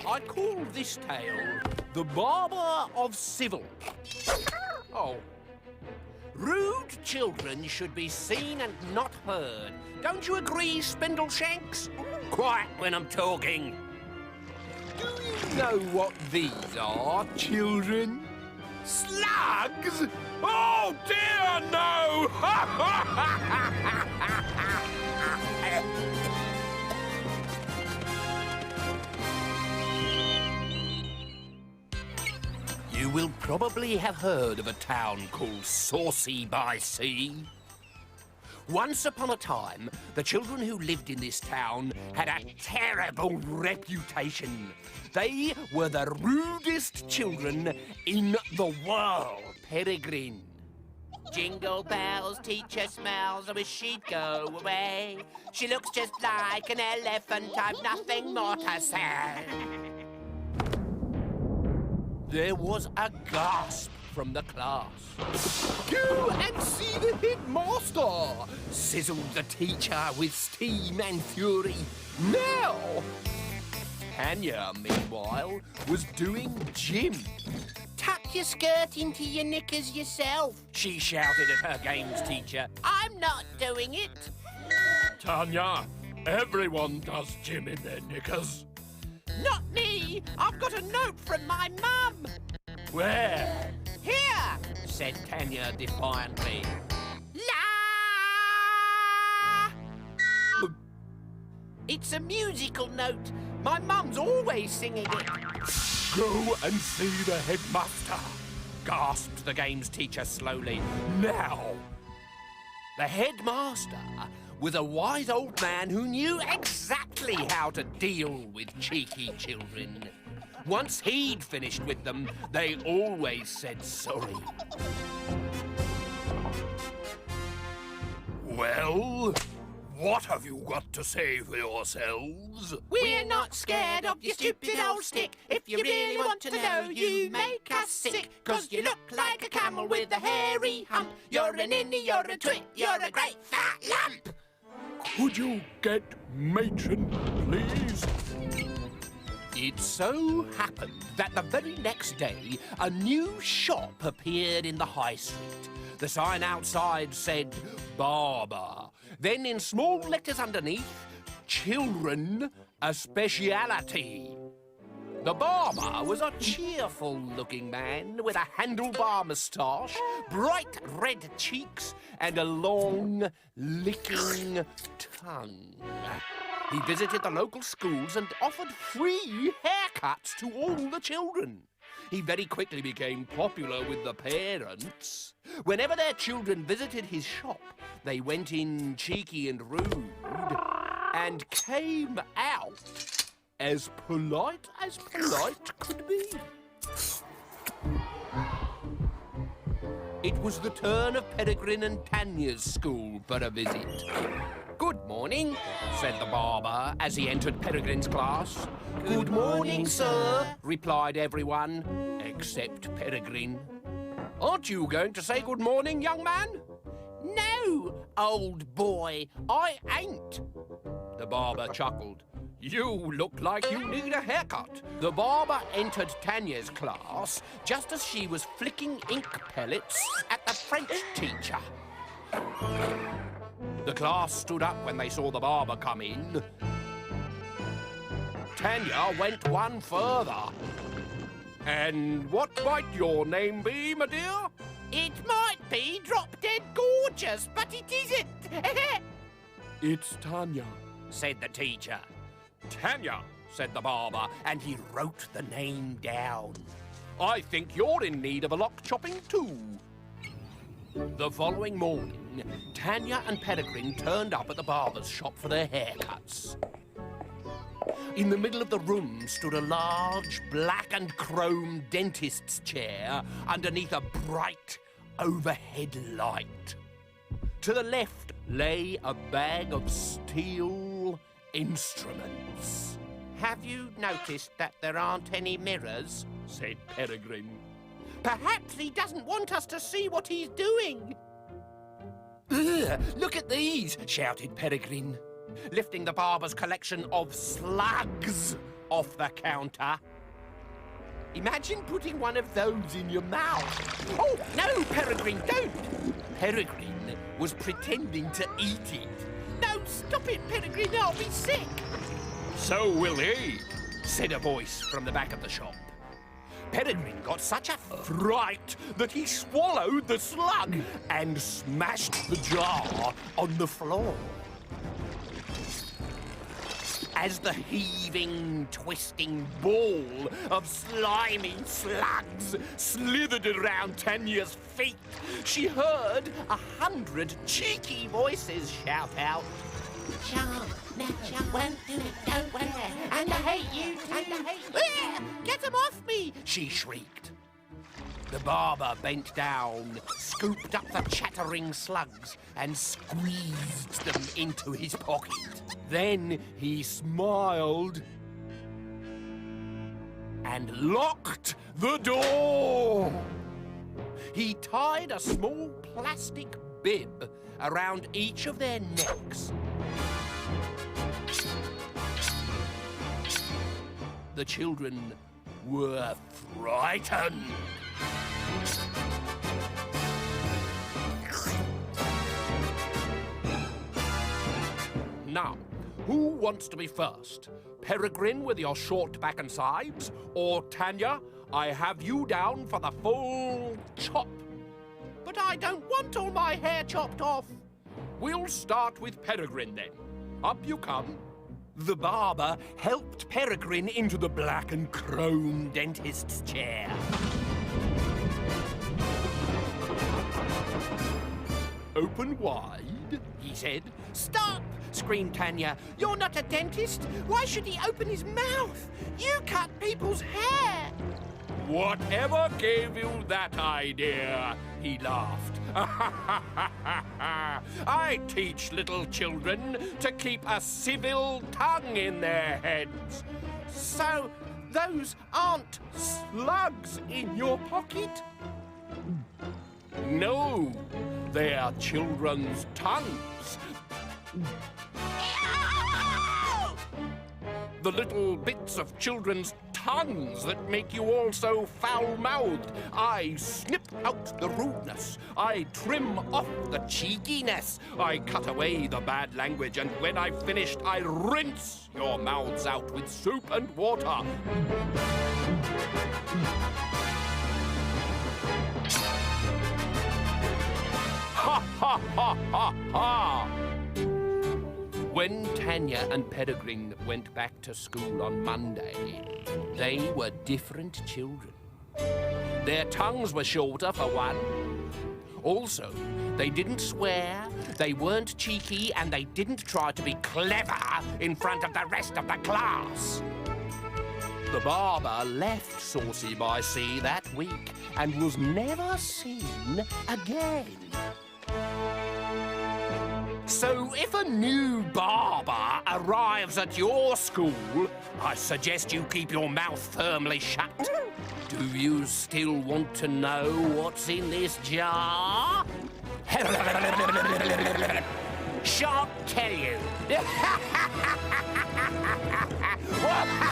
I call this tale The Barber of Civil. Oh. Rude children should be seen and not heard. Don't you agree, Spindleshanks? Quiet when I'm talking. Do you know what these are, children? Slugs? Oh, dear, no! You will probably have heard of a town called Saucy by Sea. Once upon a time, the children who lived in this town had a terrible reputation. They were the rudest children in the world. Peregrine. Jingle bells, teacher smells, I wish she'd go away. She looks just like an elephant, I've nothing more to say. There was a gasp from the class. Go and see the headmaster, sizzled the teacher with steam and fury. Now! Tanya, meanwhile, was doing gym. Tuck your skirt into your knickers yourself, she shouted at her games teacher. I'm not doing it. Tanya, everyone does gym in their knickers. Not me! I've got a note from my mum! Where? Here! Said Tanya defiantly. La! It's a musical note. My mum's always singing it. Go and see the headmaster, gasped the games teacher slowly. Now! The headmaster was a wise old man who knew exactly how to deal with cheeky children. Once he'd finished with them, they always said sorry. Well, what have you got to say for yourselves? We're not scared of your stupid old stick. If you really want to know, you make us sick. 'Cause you look like a camel with a hairy hump. You're an innie, you're a twit, you're a great fat lump. Could you get matron, please? It so happened that the very next day, a new shop appeared in the high street. The sign outside said, Barber. Then in small letters underneath, children, a speciality. The barber was a cheerful-looking man with a handlebar moustache, bright red cheeks, and a long, licking tongue. He visited the local schools and offered free haircuts to all the children. He very quickly became popular with the parents. Whenever their children visited his shop, they went in cheeky and rude and came out as polite could be. It was the turn of Peregrine and Tanya's school for a visit. Good morning, said the barber as he entered Peregrine's class. Good morning, sir, replied everyone, except Peregrine. Aren't you going to say good morning, young man? No, old boy, I ain't. The barber chuckled. You look like you need a haircut. The barber entered Tanya's class just as she was flicking ink pellets at the French teacher. The class stood up when they saw the barber come in. Tanya went one further. And what might your name be, my dear? It might be Drop Dead Gorgeous, but it isn't. It's Tanya, said the teacher. Tanya, said the barber, and he wrote the name down. I think you're in need of a lock chopping too. The following morning, Tanya and Peregrine turned up at the barber's shop for their haircuts. In the middle of the room stood a large black and chrome dentist's chair underneath a bright overhead light. To the left lay a bag of steel instruments. Have you noticed that there aren't any mirrors? Said Peregrine. Perhaps he doesn't want us to see what he's doing. Ugh, look at these, shouted Peregrine, lifting the barber's collection of slugs off the counter. Imagine putting one of those in your mouth. Oh, no, Peregrine, don't. Peregrine was pretending to eat it. No, stop it, Peregrine, I'll be sick. So will he. Said a voice from the back of the shop. Peregrine got such a fright that he swallowed the slug and smashed the jar on the floor. As the heaving, twisting ball of slimy slugs slithered around Tanya's feet, she heard 100 cheeky voices shout out, "Sharp, natural, won't do it, don't wear, and I hate you too, and I hate you. Get them off me!" she shrieked. The barber bent down, scooped up the chattering slugs, and squeezed them into his pocket. Then he smiled and locked the door. He tied a small plastic bib around each of their necks. The children were frightened. Now, who wants to be first? Peregrine with your short back and sides? Or Tanya, I have you down for the full chop. But I don't want all my hair chopped off. We'll start with Peregrine then. Up you come. The barber helped Peregrine into the black and chrome dentist's chair. Open wide, he said. Stop! Screamed Tanya. You're not a dentist. Why should he open his mouth? You cut people's hair. Whatever gave you that idea? He laughed. I teach little children to keep a civil tongue in their heads. So, those aren't slugs in your pocket? No, they're children's tongues. The little bits of children's tongues that make you all so foul-mouthed. I snip out the rudeness. I trim off the cheekiness. I cut away the bad language, and when I've finished, I rinse your mouths out with soap and water. Ha ha ha ha ha! When Tanya and Peregrine went back to school on Monday, they were different children. Their tongues were shorter, for one. Also, they didn't swear, they weren't cheeky, and they didn't try to be clever in front of the rest of the class. The barber left Saucy by Sea that week and was never seen again. So if a new barber arrives at your school, I suggest you keep your mouth firmly shut. Do you still want to know what's in this jar? Shan't tell you.